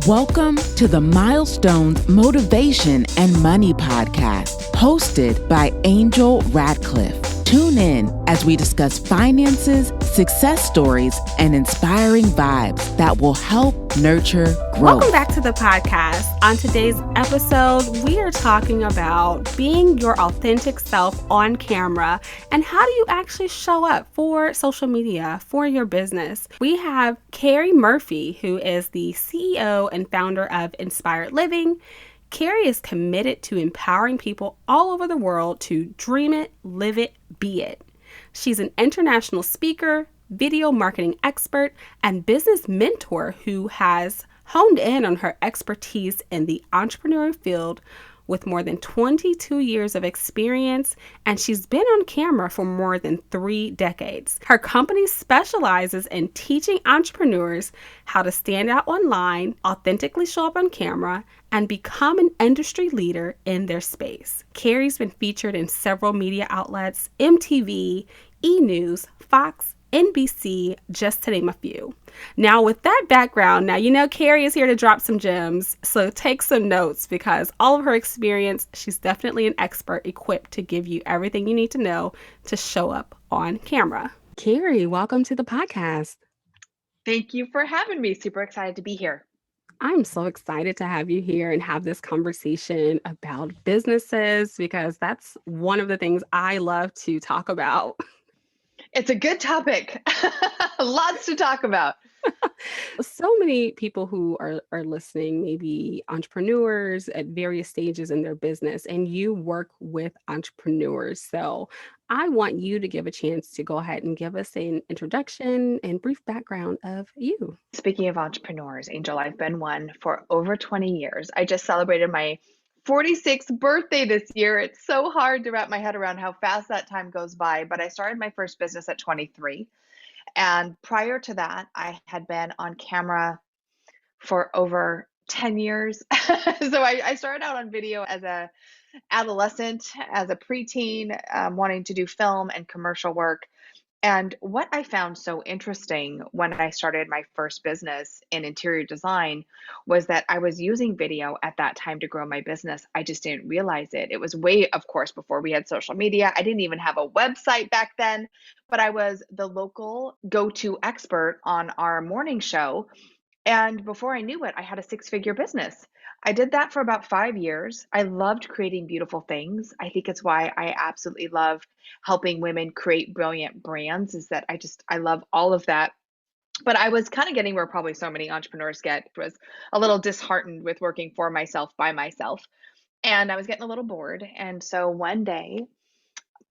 Welcome to the Milestones Motivation and Money Podcast, hosted by Angel Radcliffe. Tune in as we discuss finances, success stories, and inspiring vibes that will help nurture growth. Welcome back to the podcast. On today's episode, we are talking about being your authentic self on camera and how do you actually show up for social media, for your business. We have Keri Murphy, who is the CEO and founder of Inspired Living. Keri is committed to empowering people all over the world to dream it, live it, be it. She's an international speaker, video marketing expert, and business mentor who has honed in on her expertise in the entrepreneurial field with more than 22 years of experience, and she's been on camera for more than 3 decades. Her company specializes in teaching entrepreneurs how to stand out online, authentically show up on camera, and become an industry leader in their space. Keri's been featured in several media outlets, MTV, E! News, Fox, NBC, just to name a few. Now, with that background, now you know Keri is here to drop some gems, so take some notes because all of her experience, she's definitely an expert equipped to give you everything you need to know to show up on camera. Keri, welcome to the podcast. Thank you for having me. Super excited to be here. I'm so excited to have you here and have this conversation about businesses because that's one of the things I love to talk about. It's a good topic. Lots to talk about. So many people who are listening, maybe entrepreneurs at various stages in their business, and you work with entrepreneurs. So I want you to give a chance to go ahead and give us an introduction and brief background of you. Speaking of entrepreneurs, Angel, I've been one for over 20 years. I just celebrated my 46th birthday this year. It's so hard to wrap my head around how fast that time goes by, but I started my first business at 23. And prior to that, I had been on camera for over 10 years. So I started out on video as a adolescent, as a preteen, wanting to do film and commercial work. And what I found so interesting when I started my first business in interior design was that I was using video at that time to grow my business. I just didn't realize it. It was way, of course, before we had social media. I didn't even have a website back then, but I was the local go-to expert on our morning show. And before I knew it, I had a 6-figure business. I did that for about 5 years. I loved creating beautiful things. I think it's why I absolutely love helping women create brilliant brands, is that I love all of that. But I was kind of getting where probably so many entrepreneurs get, was a little disheartened with working for myself by myself. And I was getting a little bored. And so one day,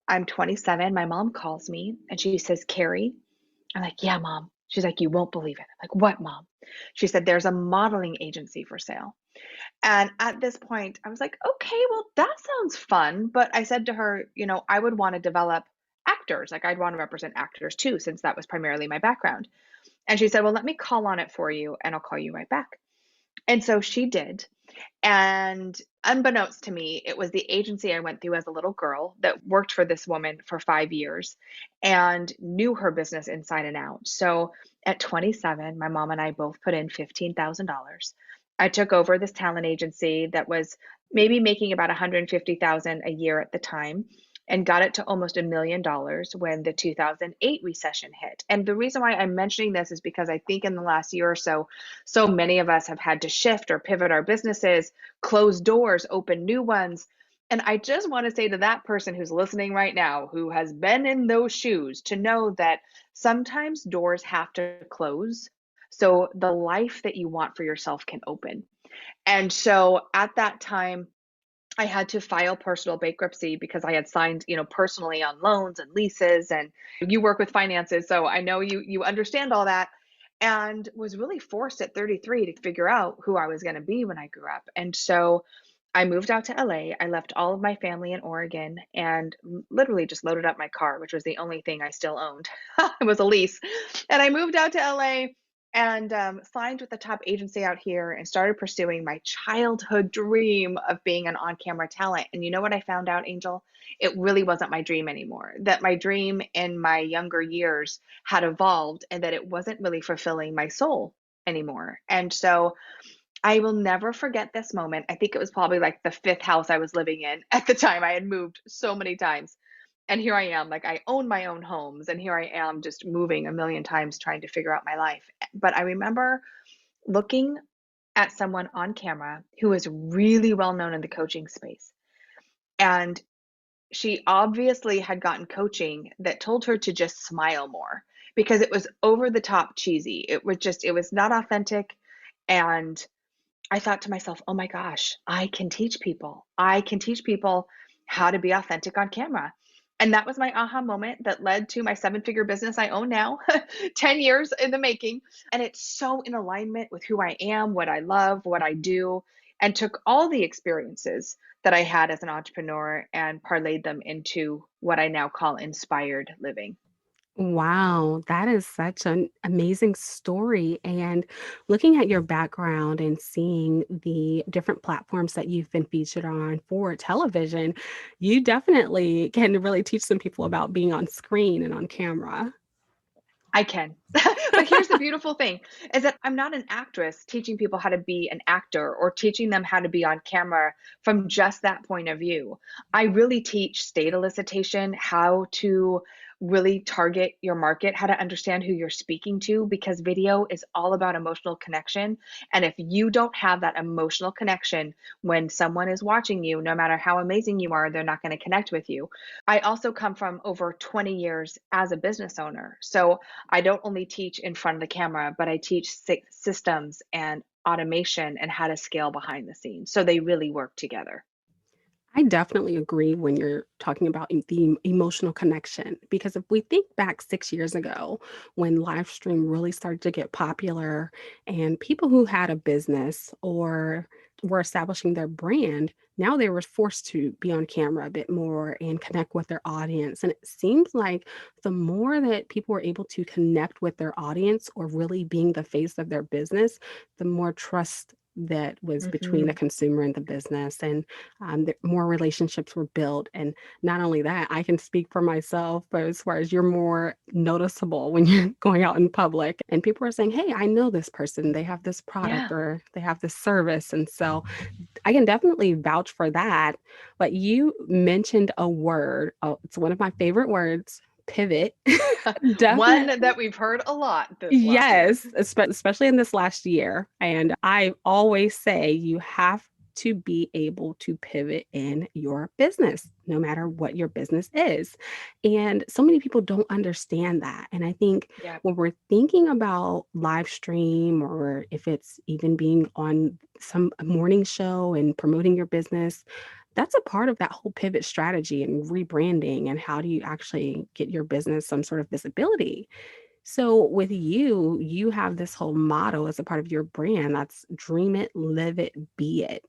I'm 27, my mom calls me and she says, "Keri." I'm like, "Yeah, mom." She's like, "You won't believe it." I'm like, "What, mom?" She said, "There's a modeling agency for sale." And at this point, I was like, "Okay, well, that sounds fun." But I said to her, I would want to develop actors. Like, I'd want to represent actors too, since that was primarily my background. And she said, "Well, let me call on it for you and I'll call you right back." And so she did. And unbeknownst to me, it was the agency I went through as a little girl that worked for this woman for 5 years and knew her business inside and out. So at 27, my mom and I both put in $15,000. I took over this talent agency that was maybe making about 150,000 a year at the time and got it to almost $1 million when the 2008 recession hit. And the reason why I'm mentioning this is because I think in the last year or so, so many of us have had to shift or pivot our businesses, close doors, open new ones. And I just want to say to that person who's listening right now, who has been in those shoes, to know that sometimes doors have to close so the life that you want for yourself can open. And so at that time, I had to file personal bankruptcy because I had signed, personally on loans and leases, and you work with finances, so I know you understand all that, and was really forced at 33 to figure out who I was going to be when I grew up. And so I moved out to LA. I left all of my family in Oregon and literally just loaded up my car, which was the only thing I still owned. It was a lease. And I moved out to LA and signed with the top agency out here and started pursuing my childhood dream of being an on-camera talent. And you know what I found out, Angel? It really wasn't my dream anymore. That my dream in my younger years had evolved and that it wasn't really fulfilling my soul anymore. And so I will never forget this moment. I think it was probably like the fifth house I was living in at the time. I had moved so many times. And here I am, like I own my own homes, and here I am just moving a million times trying to figure out my life. But I remember looking at someone on camera who was really well known in the coaching space. And she obviously had gotten coaching that told her to just smile more because it was over the top cheesy. It was not authentic. And I thought to myself, oh my gosh, I can teach people. I can teach people how to be authentic on camera. And that was my aha moment that led to my seven-figure business I own now, 10 years in the making. And it's so in alignment with who I am, what I love, what I do, and took all the experiences that I had as an entrepreneur and parlayed them into what I now call inspired living. Wow, that is such an amazing story. And looking at your background and seeing the different platforms that you've been featured on for television, you definitely can really teach some people about being on screen and on camera. I can. But here's the beautiful thing is that I'm not an actress teaching people how to be an actor or teaching them how to be on camera from just that point of view. I really teach state elicitation, how to really target your market, how to understand who you're speaking to, because video is all about emotional connection. And if you don't have that emotional connection when someone is watching you, no matter how amazing you are, they're not going to connect with you. I also come from over 20 years as a business owner. So I don't only teach in front of the camera, but I teach systems and automation and how to scale behind the scenes. So they really work together. I definitely agree when you're talking about the emotional connection because if we think back 6 years ago when live stream really started to get popular and people who had a business or were establishing their brand, now they were forced to be on camera a bit more and connect with their audience. And it seems like the more that people were able to connect with their audience or really being the face of their business, the more trust that was between the Hmm. consumer and the business. And more relationships were built. And not only that, I can speak for myself, but as far as you're more noticeable when you're going out in public and people are saying, hey, I know this person, they have this product Yeah. or they have this service. And so I can definitely vouch for that. But you mentioned a word. Oh, it's one of my favorite words, pivot. One Definitely. that we've heard a lot this last year. Yes, especially in this last year. And I always say you have to be able to pivot in your business, no matter what your business is. And so many people don't understand that. And I think Yeah. when we're thinking about live stream or if it's even being on some morning show and promoting your business, that's a part of that whole pivot strategy and rebranding and how do you actually get your business some sort of visibility. So with you, you have this whole motto as a part of your brand that's dream it, live it, be it.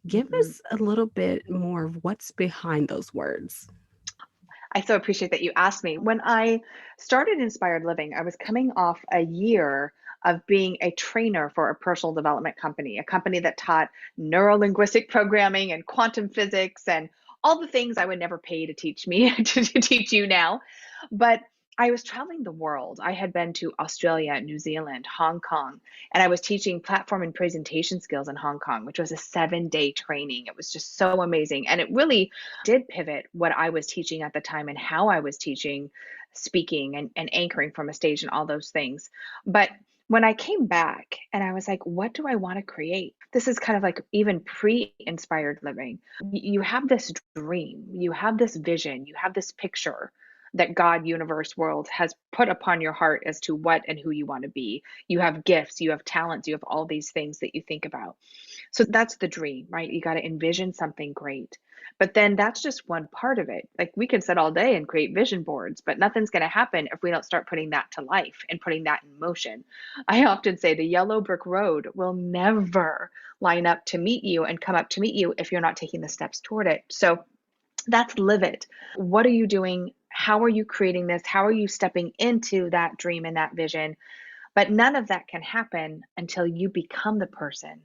Give Mhm. us a little bit more of what's behind those words. I so appreciate that you asked me. When I started Inspired Living, I was coming off a year of being a trainer for a personal development company, a company that taught neurolinguistic programming and quantum physics and all the things I would never pay to teach me to teach you now. But I was traveling the world. I had been to Australia, New Zealand, Hong Kong, and I was teaching platform and presentation skills in Hong Kong, which was a 7-day training. It was just so amazing. And it really did pivot what I was teaching at the time and how I was teaching, speaking and anchoring from a stage and all those things. But when I came back and I was like, what do I want to create? This is kind of like even pre inspired living. You have this dream, you have this vision, you have this picture that God, universe, world has put upon your heart as to what and who you want to be. You have gifts, you have talents, you have all these things that you think about. So that's the dream, right? You got to envision something great. But then that's just one part of it. Like we can sit all day and create vision boards, but nothing's going to happen if we don't start putting that to life and putting that in motion. I often say the yellow brick road will never line up to meet you and come up to meet you if you're not taking the steps toward it. So that's live it. What are you doing? How are you creating this? How are you stepping into that dream and that vision? But none of that can happen until you become the person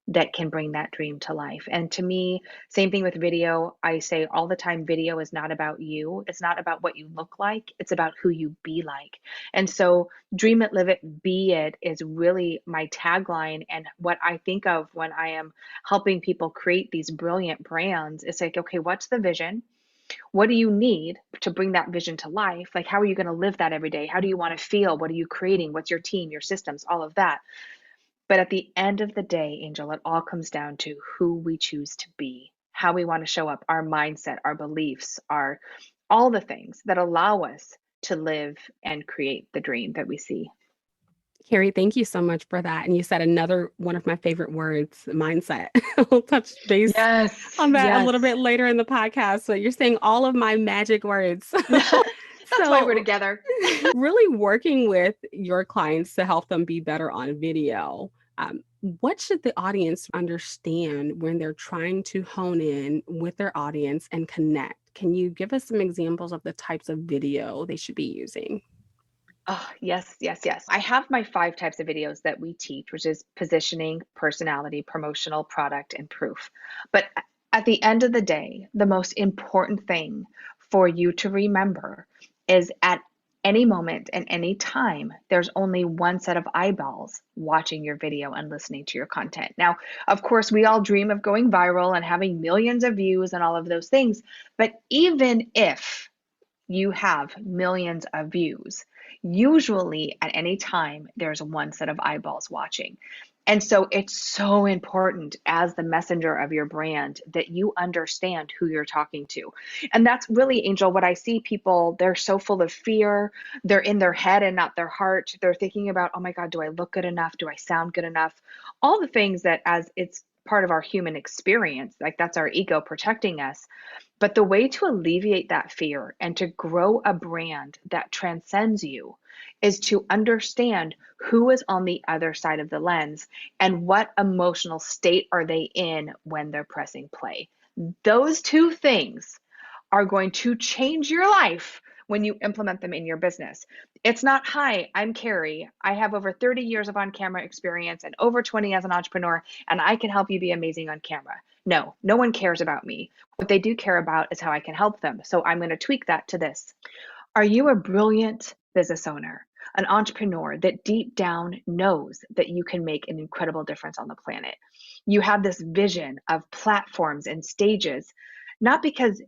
that can bring that dream to life. And to me, same thing with video. I say all the time, video is not about you. It's not about what you look like. It's about who you be like. And so dream it, live it, be it is really my tagline. And what I think of when I am helping people create these brilliant brands, it's like, okay, what's the vision? What do you need to bring that vision to life? Like, how are you going to live that every day? How do you want to feel? What are you creating? What's your team, your systems, all of that? But at the end of the day, Angel, it all comes down to who we choose to be, how we want to show up, our mindset, our beliefs, our all the things that allow us to live and create the dream that we see. Carrie, thank you so much for that. And you said another one of my favorite words, mindset. We'll touch base Yes, on that a yes. little bit later in the podcast. So you're saying all of my magic words. That's why we're So together. really working with your clients to help them be better on video. What should the audience understand when they're trying to hone in with their audience and connect? Can you give us some examples of the types of video they should be using? Oh, yes, yes, yes. I have my 5 types of videos that we teach, which is positioning, personality, promotional, product, and proof. But at the end of the day, the most important thing for you to remember is at any moment and any time, there's only one set of eyeballs watching your video and listening to your content. Now, of course, we all dream of going viral and having millions of views and all of those things. But even if you have millions of views, usually at any time, there's one set of eyeballs watching. And so it's so important as the messenger of your brand that you understand who you're talking to. And that's really, Angel, what I see people, they're so full of fear. They're in their head and not their heart. They're thinking about, oh my God, do I look good enough? Do I sound good enough? All the things that, as it's part of our human experience, like that's our ego protecting us. But the way to alleviate that fear and to grow a brand that transcends you is to understand who is on the other side of the lens and what emotional state are they in when they're pressing play. Those two things are going to change your life when you implement them in your business. It's not, hi, I'm Carrie. I have over 30 years of on camera experience and over 20 as an entrepreneur, and I can help you be amazing on camera. No, no one cares about me. What they do care about is how I can help them. So I'm going to tweak that to this. Are you a brilliant business owner, an entrepreneur that deep down knows that you can make an incredible difference on the planet? You have this vision of platforms and stages, not because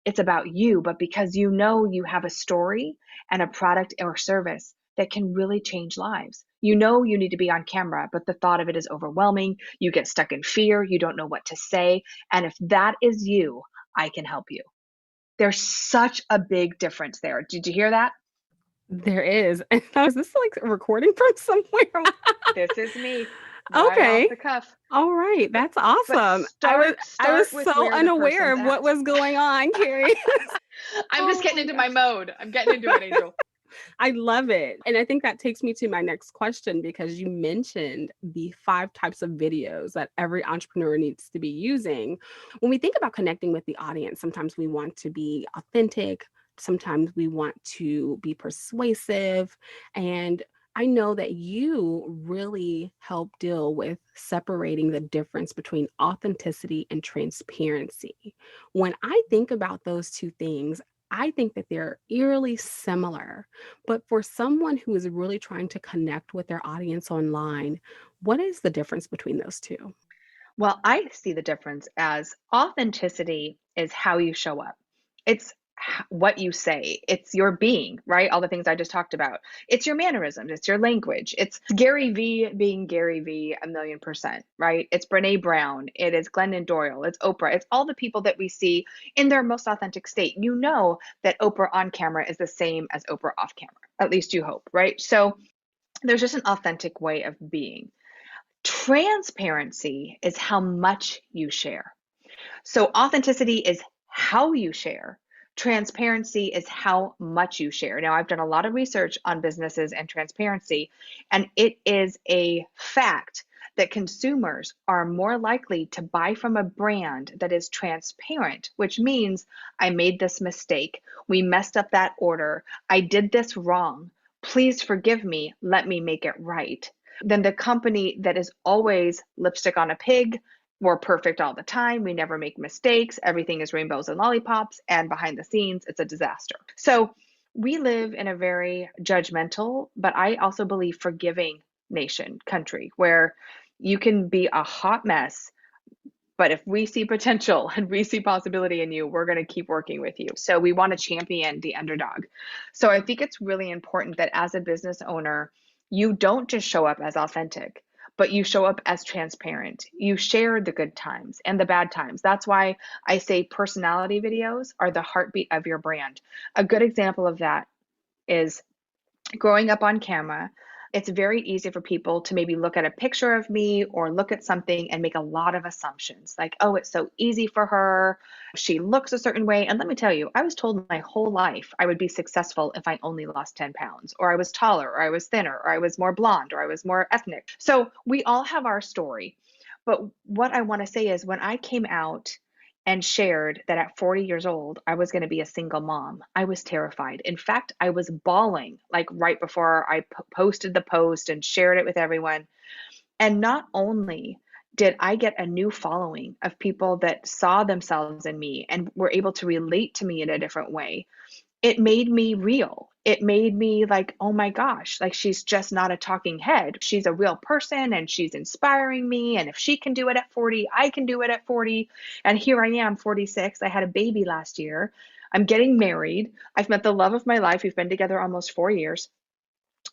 it's about you, but because you know you have a story and a product or service that can really change lives. You know you need to be on camera, but the thought of it is overwhelming. You get stuck in fear. You don't know what to say. And if that is you, I can help you. There's such a big difference there. Did you hear that? There is. And is this like a recording from somewhere? This is me right off Okay. the cuff. All right. But That's awesome. start I was with so where the unaware person's of what at. was going on, Carrie. I'm just Oh getting my into gosh. my mode. I'm getting into it, Angel. I love it. And I think that takes me to my next question because you mentioned the 5 types of videos that every entrepreneur needs to be using. When we think about connecting with the audience, sometimes we want to be authentic, sometimes we want to be persuasive. And I know that you really help deal with separating the difference between authenticity and transparency. When I think about those two things, I think that they're eerily similar. But for someone who is really trying to connect with their audience online, what is the difference between those two? Well, I see the difference as authenticity is how you show up. It's what you say. It's your being, right? All the things I just talked about. It's your mannerisms. It's your language. It's Gary V being Gary V 1,000,000%, right? It's Brene Brown. It is Glennon Doyle. It's Oprah. It's all the people that we see in their most authentic state. You know that Oprah on camera is the same as Oprah off camera. At least you hope, right? So there's just an authentic way of being. Transparency is how much you share. So authenticity is how you share. Transparency is how much you share. Now, I've done a lot of research on businesses and transparency, and it is a fact that consumers are more likely to buy from a brand that is transparent, which means I made this mistake. We messed up that order. I did this wrong. Please forgive me. Let me make it right. than the company that is always lipstick on a pig. We're perfect all the time. We never make mistakes. Everything is rainbows and lollipops. And behind the scenes, it's a disaster. So we live in a very judgmental, but I also believe forgiving country, where you can be a hot mess, but if we see potential and we see possibility in you, we're going to keep working with you. So we want to champion the underdog. So I think it's really important that as a business owner, you don't just show up as authentic, but you show up as transparent. You share the good times and the bad times. That's why I say personality videos are the heartbeat of your brand. A good example of that is growing up on camera. It's very easy for people to maybe look at a picture of me or look at something and make a lot of assumptions like, oh, it's so easy for her. She looks a certain way. And let me tell you, I was told my whole life I would be successful if I only lost 10 pounds, or I was taller, or I was thinner, or I was more blonde, or I was more ethnic. So we all have our story. But what I want to say is when I came out and shared that at 40 years old, I was going to be a single mom, I was terrified. In fact, I was bawling like right before I posted the post and shared it with everyone. And not only did I get a new following of people that saw themselves in me and were able to relate to me in a different way, it made me real. It made me like, oh my gosh, like she's just not a talking head. She's a real person and she's inspiring me. And if she can do it at 40, I can do it at 40. And here I am, 46. I had a baby last year. I'm getting married. I've met the love of my life. We've been together almost 4 years.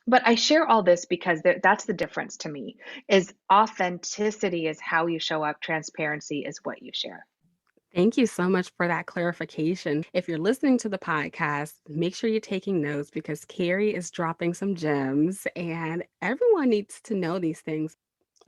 But I share all this because that's the difference to me, is authenticity is how you show up. Transparency is what you share. Thank you so much for that clarification. If you're listening to the podcast, make sure you're taking notes because Carrie is dropping some gems and everyone needs to know these things,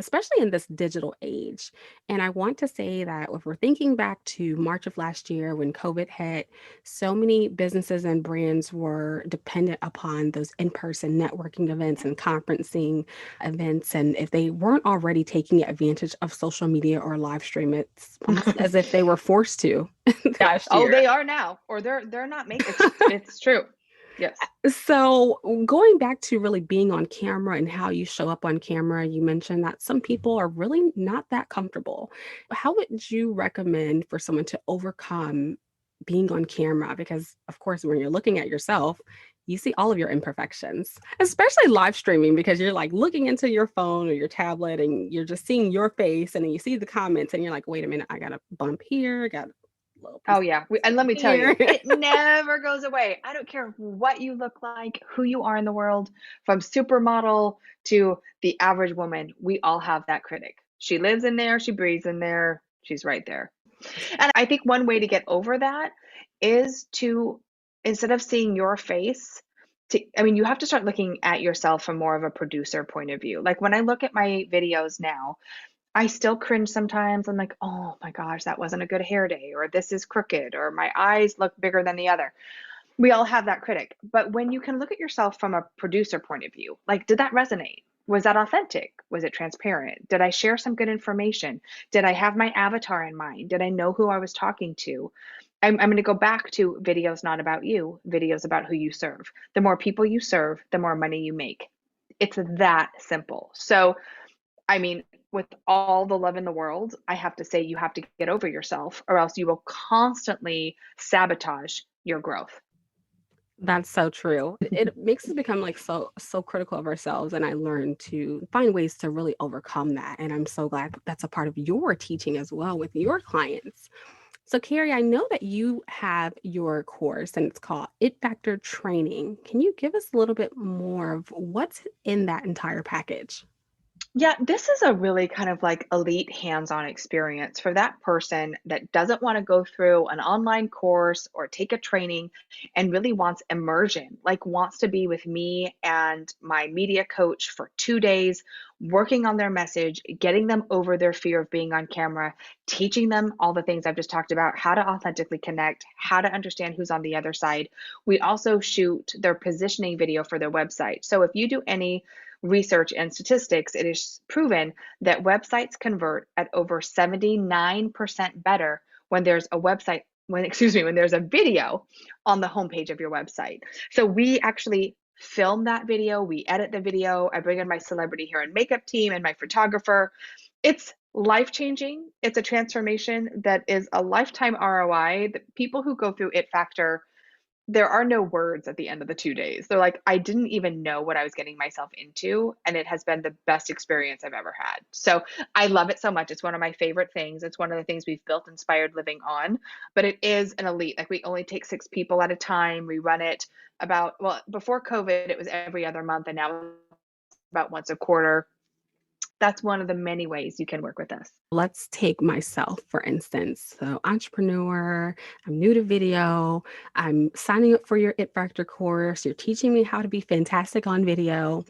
especially in this digital age. And I want to say that if we're thinking back to March of last year when COVID hit, so many businesses and brands were dependent upon those in-person networking events and conferencing events. And if they weren't already taking advantage of social media or live stream, it's almost as if they were forced to last Oh, year. they are now, or they're not making it's true. Yes. So, going back to really being on camera and how you show up on camera, you mentioned that some people are really not that comfortable. How would you recommend for someone to overcome being on camera? Because, of course, when you're looking at yourself, you see all of your imperfections, especially live streaming, because you're like looking into your phone or your tablet and you're just seeing your face and then you see the comments and you're like, wait a minute, I got a bump here, I got a little piece Oh of yeah. And let me tell here. you, it never goes away. I don't care what you look like, who you are in the world, from supermodel to the average woman, we all have that critic. She lives in there, she breathes in there, she's right there. And I think one way to get over that is to, instead of seeing your face, you have to start looking at yourself from more of a producer point of view. Like when I look at my videos now, I still cringe sometimes. I'm like, oh my gosh, that wasn't a good hair day, or this is crooked, or my eyes look bigger than the other. We all have that critic. But when you can look at yourself from a producer point of view, like, did that resonate? Was that authentic? Was it transparent? Did I share some good information? Did I have my avatar in mind? Did I know who I was talking to? I'm going to go back to videos not about you, videos about who you serve. The more people you serve, the more money you make. It's that simple. So, I mean, with all the love in the world, I have to say you have to get over yourself, or else you will constantly sabotage your growth. That's so true. It makes us become like so critical of ourselves, and I learned to find ways to really overcome that. And I'm so glad that's a part of your teaching as well with your clients. So, Carrie, I know that you have your course and it's called It Factor Training. Can you give us a little bit more of what's in that entire package? Yeah, this is a really kind of like elite hands-on experience for that person that doesn't want to go through an online course or take a training and really wants immersion, like wants to be with me and my media coach for 2 days, working on their message, getting them over their fear of being on camera, teaching them all the things I've just talked about, how to authentically connect, how to understand who's on the other side. We also shoot their positioning video for their website. So if you do any research and statistics, it is proven that websites convert at over 79% better when there's a website, when there's a video on the homepage of your website. So we actually film that video, we edit the video, I bring in my celebrity hair and makeup team and my photographer. It's life-changing. It's a transformation that is a lifetime ROI. The people who go through It Factor, there are no words at the end of the 2 days. They're like, I didn't even know what I was getting myself into, and it has been the best experience I've ever had. So I love it so much. It's one of my favorite things. It's one of the things we've built Inspired Living on, but it is an elite. Like, we only take 6 people at a time. We run it about, well, before COVID, it was every other month, and now it's about once a quarter. That's one of the many ways you can work with us. Let's take myself, for instance. So, entrepreneur, I'm new to video, I'm signing up for your It Factor course, you're teaching me how to be fantastic on video.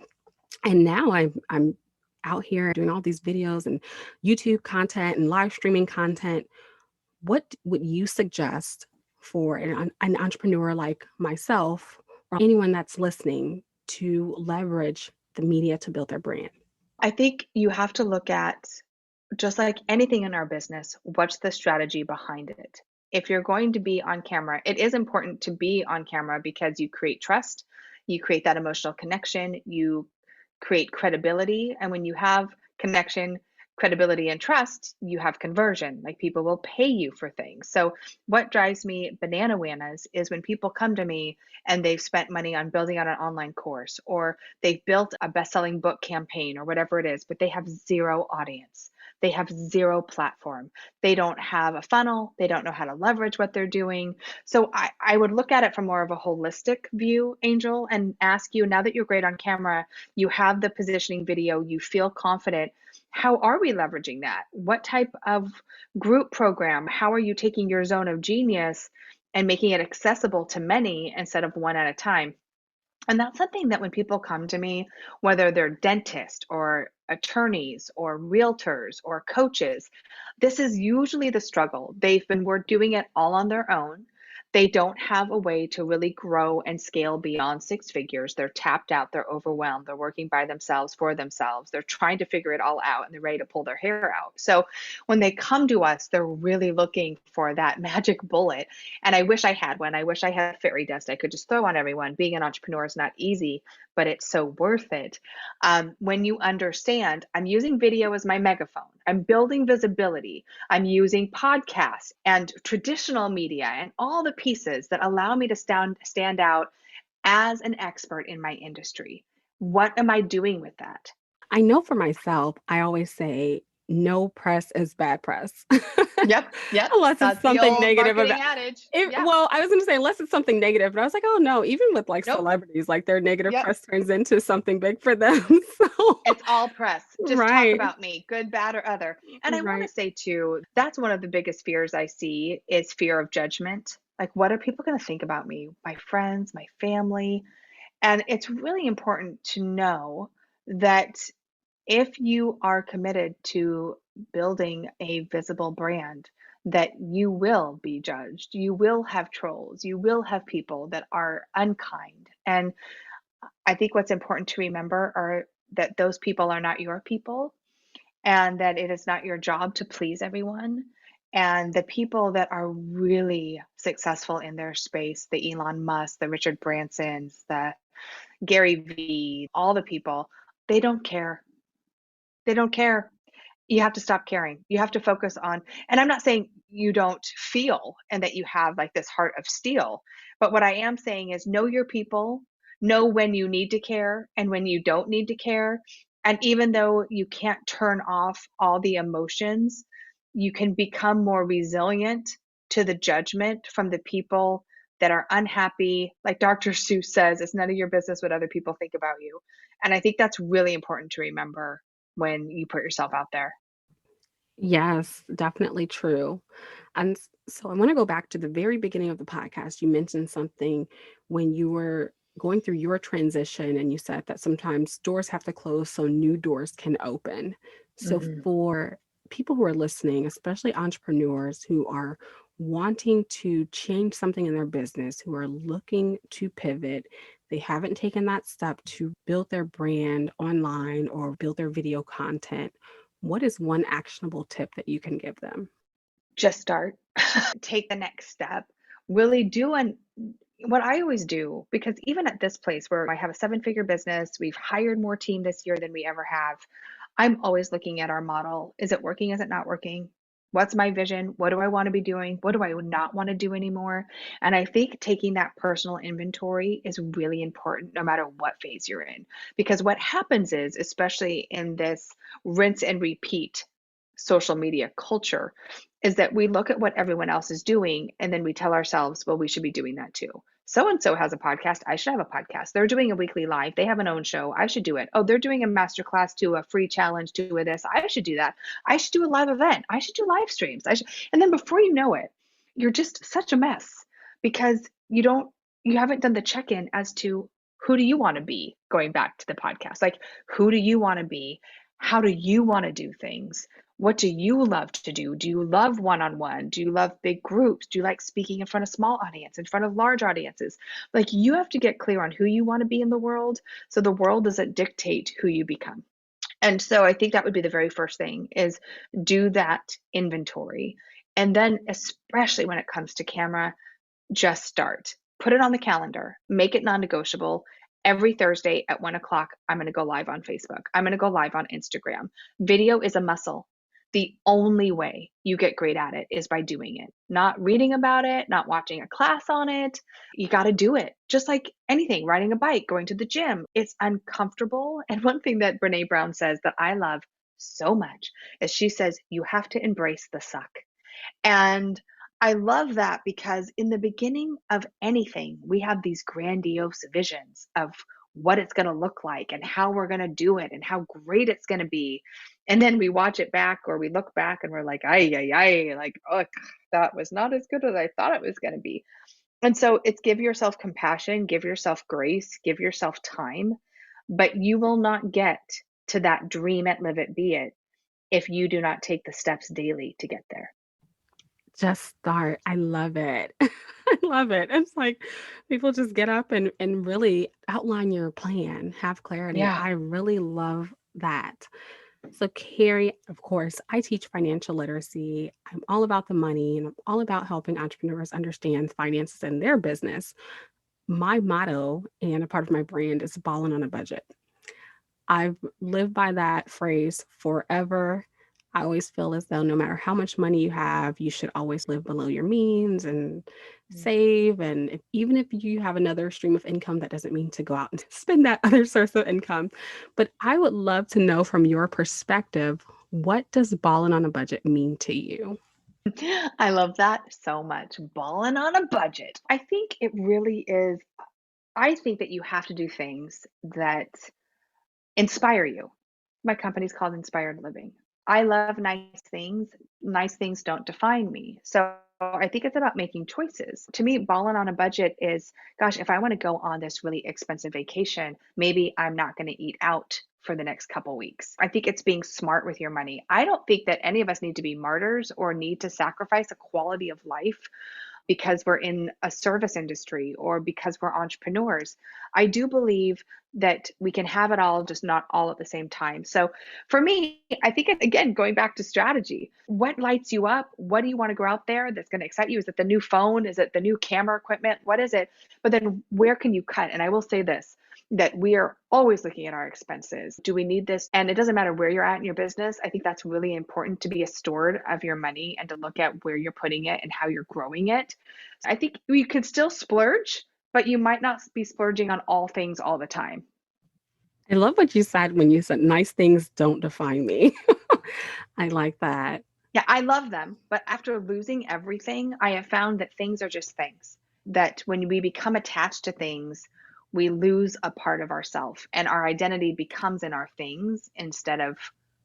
And now I'm out here doing all these videos and YouTube content and live streaming content. What would you suggest for an entrepreneur like myself or anyone that's listening to leverage the media to build their brand? I think you have to look at, just like anything in our business, what's the strategy behind it? If you're going to be on camera, it is important to be on camera because you create trust, you create that emotional connection, you create credibility. And when you have connection, credibility, and trust, you have conversion. Like, people will pay you for things. So, what drives me bananas is when people come to me and they've spent money on building out an online course, or they've built a best-selling book campaign or whatever it is, but they have zero audience. They have zero platform. They don't have a funnel. They don't know how to leverage what they're doing. So I would look at it from more of a holistic view, Angel, and ask you, now that you're great on camera, you have the positioning video, you feel confident, how are we leveraging that? What type of group program? How are you taking your zone of genius and making it accessible to many instead of one at a time? And that's something that when people come to me, whether they're dentists or attorneys or realtors or coaches, this is usually the struggle. We're doing it all on their own. They don't have a way to really grow and scale beyond 6 figures. They're tapped out, they're overwhelmed, they're working by themselves for themselves. They're trying to figure it all out and they're ready to pull their hair out. So when they come to us, they're really looking for that magic bullet. And I wish I had one. I wish I had a fairy dust I could just throw on everyone. Being an entrepreneur is not easy, but it's so worth it. When you understand, I'm using video as my megaphone, I'm building visibility, I'm using podcasts and traditional media and all the pieces that allow me to stand out as an expert in my industry. What am I doing with that? I know for myself, I always say no press is bad press. Yep, yep. Unless it's That's the something old negative marketing about adage. it. Yeah. Well, I was going to say, unless it's something negative, but I was like, oh no, even with like Nope. celebrities, like their negative Yep. press turns into something big for them. So, It's all press. Just talk right, about me, good, bad, or other. And I want to right. say too, that's one of the biggest fears I see is fear of judgment. Like, what are people going to think about me? My friends, my family. And it's really important to know that if you are committed to building a visible brand, that you will be judged. You will have trolls. You will have people that are unkind. And I think what's important to remember are that those people are not your people, and that it is not your job to please everyone. And the people that are really successful in their space, the Elon Musk, the Richard Bransons, the Gary V, all the people, they don't care. They don't care. You have to stop caring. You have to focus on, and I'm not saying you don't feel and that you have like this heart of steel, but what I am saying is know your people, know when you need to care and when you don't need to care. And even though you can't turn off all the emotions, you can become more resilient to the judgment from the people that are unhappy. Like Dr. Seuss says, it's none of your business what other people think about you. And I think that's really important to remember when you put yourself out there. Yes, definitely true. And so I want to go back to the very beginning of the podcast. You mentioned something when you were going through your transition, and you said that sometimes doors have to close so new doors can open. So Mhm. for people who are listening, especially entrepreneurs who are wanting to change something in their business, who are looking to pivot, they haven't taken that step to build their brand online or build their video content. What is one actionable tip that you can give them? Just start. Take the next step. really do what I always do, because even at this place where I have a seven-figure business, we've hired more team this year than we ever have. I'm always looking at our model. Is it working? Is it not working? What's my vision? What do I want to be doing? What do I not want to do anymore? And I think taking that personal inventory is really important no matter what phase you're in. Because what happens is, especially in this rinse and repeat social media culture, is that we look at what everyone else is doing and then we tell ourselves, well, we should be doing that too. So and so has a podcast. I should have a podcast. They're doing a weekly live. They have an own show. I should do it. Oh, they're doing a masterclass to a free challenge to a this. I should do that. I should do a live event. I should do live streams. I should. And then before you know it, you're just such a mess because you haven't done the check-in as to who do you want to be, going back to the podcast. Like, who do you want to be? How do you want to do things? What do you love to do? Do you love one-on-one? Do you love big groups? Do you like speaking in front of small audience, in front of large audiences? Like, you have to get clear on who you want to be in the world so the world doesn't dictate who you become. And so I think that would be the very first thing, is do that inventory. And then especially when it comes to camera, just start. Put it on the calendar, make it non-negotiable. Every Thursday at 1 o'clock, I'm going to go live on Facebook. I'm going to go live on Instagram. Video is a muscle. The only way you get great at it is by doing it, not reading about it, not watching a class on it. You got to do it. Just like anything, riding a bike, going to the gym, it's uncomfortable. And one thing that Brene Brown says that I love so much is she says, you have to embrace the suck. And I love that because in the beginning of anything, we have these grandiose visions of what it's going to look like and how we're going to do it and how great it's going to be. And then we watch it back or we look back and we're like, ay, ay, ay, like, oh, that was not as good as I thought it was going to be. And so it's give yourself compassion, give yourself grace, give yourself time, but you will not get to that dream it, live it, be it if you do not take the steps daily to get there. Just start. I love it. I love it. It's like people just get up and really outline your plan, have clarity. Yeah. I really love that. So, Carrie, of course, I teach financial literacy. I'm all about the money and I'm all about helping entrepreneurs understand finances in their business. My motto and a part of my brand is Ballin on a budget. I've lived by that phrase forever. I always feel as though no matter how much money you have, you should always live below your means and save. And even if you have another stream of income, that doesn't mean to go out and spend that other source of income. But I would love to know from your perspective, what does balling on a budget mean to you? I love that so much. Balling on a budget. I think it really is. I think that you have to do things that inspire you. My company's called Inspired Living. I love nice things. Nice things don't define me. So I think it's about making choices. To me, balling on a budget is, gosh, if I want to go on this really expensive vacation, maybe I'm not going to eat out for the next couple weeks. I think it's being smart with your money. I don't think that any of us need to be martyrs or need to sacrifice a quality of life because we're in a service industry or because we're entrepreneurs. I do believe that we can have it all, just not all at the same time. So for me, I think, again, going back to strategy, what lights you up? What do you want to go out there that's going to excite you? Is it the new phone? Is it the new camera equipment? What is it? But then where can you cut? And I will say this, that we are always looking at our expenses. Do we need this? And it doesn't matter where you're at in your business. I think that's really important to be a steward of your money and to look at where you're putting it and how you're growing it. I think you could still splurge, but you might not be splurging on all things all the time. I love what you said when you said nice things don't define me. I like that. Yeah, I love them. But after losing everything, I have found that things are just things. That when we become attached to things, we lose a part of ourselves and our identity becomes in our things instead of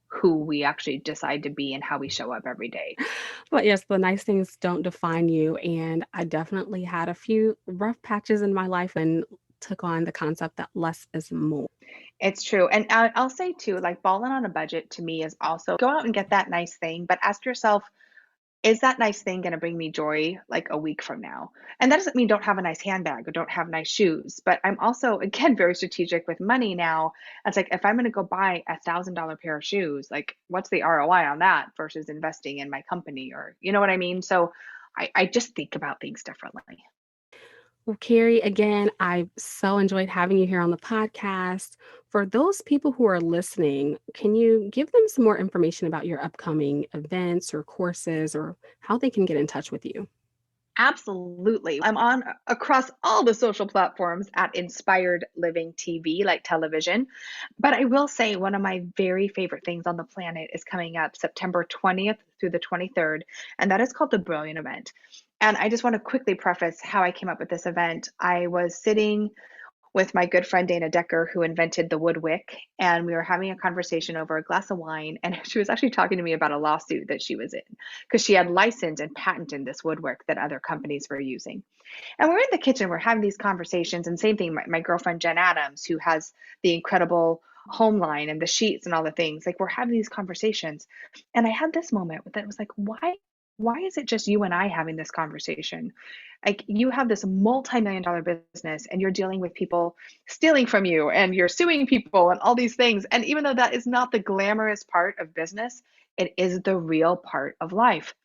who we actually decide to be and how we show up every day. But yes, the nice things don't define you. And I definitely had a few rough patches in my life and took on the concept that less is more. It's true. And I'll say too, like balling on a budget to me is also go out and get that nice thing, but ask yourself, is that nice thing going to bring me joy like a week from now? And that doesn't mean don't have a nice handbag or don't have nice shoes, but I'm also, again, very strategic with money now. It's like, if I'm going to go buy $1,000 pair of shoes, like what's the ROI on that versus investing in my company, or, you know what I mean? So I just think about things differently. Well, Carrie, again, I so enjoyed having you here on the podcast. For those people who are listening, can you give them some more information about your upcoming events or courses or how they can get in touch with you? Absolutely. I'm on across all the social platforms at Inspired Living TV, like television. But I will say one of my very favorite things on the planet is coming up September 20th through the 23rd, and that is called the Brilliant Event. And I just want to quickly preface how I came up with this event. I was sitting with my good friend Dana Decker, who invented the wood wick, and we were having a conversation over a glass of wine. And she was actually talking to me about a lawsuit that she was in because she had licensed and patented this woodwork that other companies were using. And we're in the kitchen, we're having these conversations, and same thing, my girlfriend Jen Adams, who has the incredible home line and the sheets and all the things, like we're having these conversations. And I had this moment that was like, why is it just you and I having this conversation? Like you have this multi-million dollar business and you're dealing with people stealing from you and you're suing people and all these things. And even though that is not the glamorous part of business, it is the real part of life.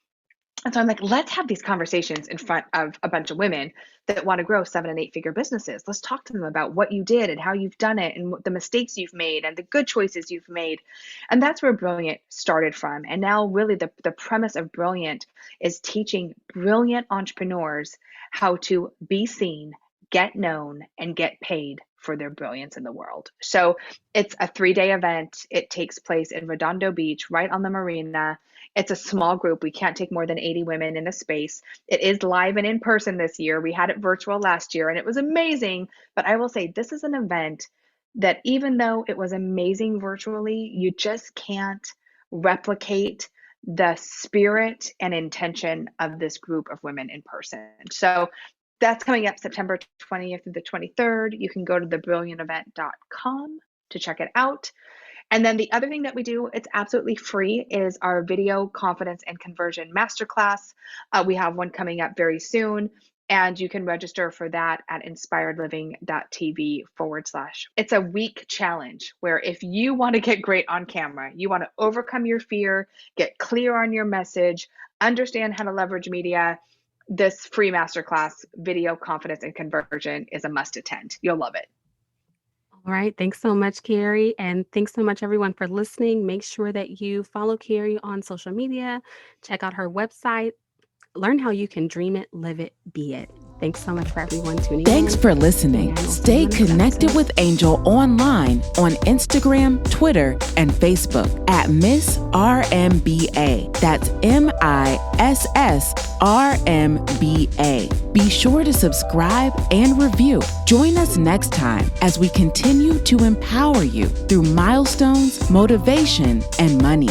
And so I'm like, let's have these conversations in front of a bunch of women that want to grow 7 and 8 figure businesses. Let's talk to them about what you did and how you've done it and the mistakes you've made and the good choices you've made. And that's where Brilliant started from. And now really the premise of Brilliant is teaching brilliant entrepreneurs how to be seen, get known, and get paid for their brilliance in the world. So it's a 3-day event. It takes place in Redondo Beach, right on the marina. It's a small group. We can't take more than 80 women in a space. It is live and in person this year. We had it virtual last year and it was amazing. But I will say this is an event that even though it was amazing virtually, you just can't replicate the spirit and intention of this group of women in person. So that's coming up September 20th through the 23rd. You can go to thebrilliantevent.com to check it out. And then the other thing that we do, it's absolutely free, is our video confidence and conversion masterclass. We have one coming up very soon, and you can register for that at inspiredliving.tv/. It's a week challenge where if you want to get great on camera, you want to overcome your fear, get clear on your message, understand how to leverage media, this free masterclass, video confidence and conversion, is a must attend. You'll love it. All right. Thanks so much, Carrie. And thanks so much, everyone, for listening. Make sure that you follow Carrie on social media, check out her website, learn how you can dream it, live it, be it. Thanks so much for everyone tuning in. Thanks for listening. Stay connected with Angel online on Instagram, Twitter, and Facebook at Miss RMBA. That's MISSRMBA. Be sure to subscribe and review. Join us next time as we continue to empower you through milestones, motivation, and money.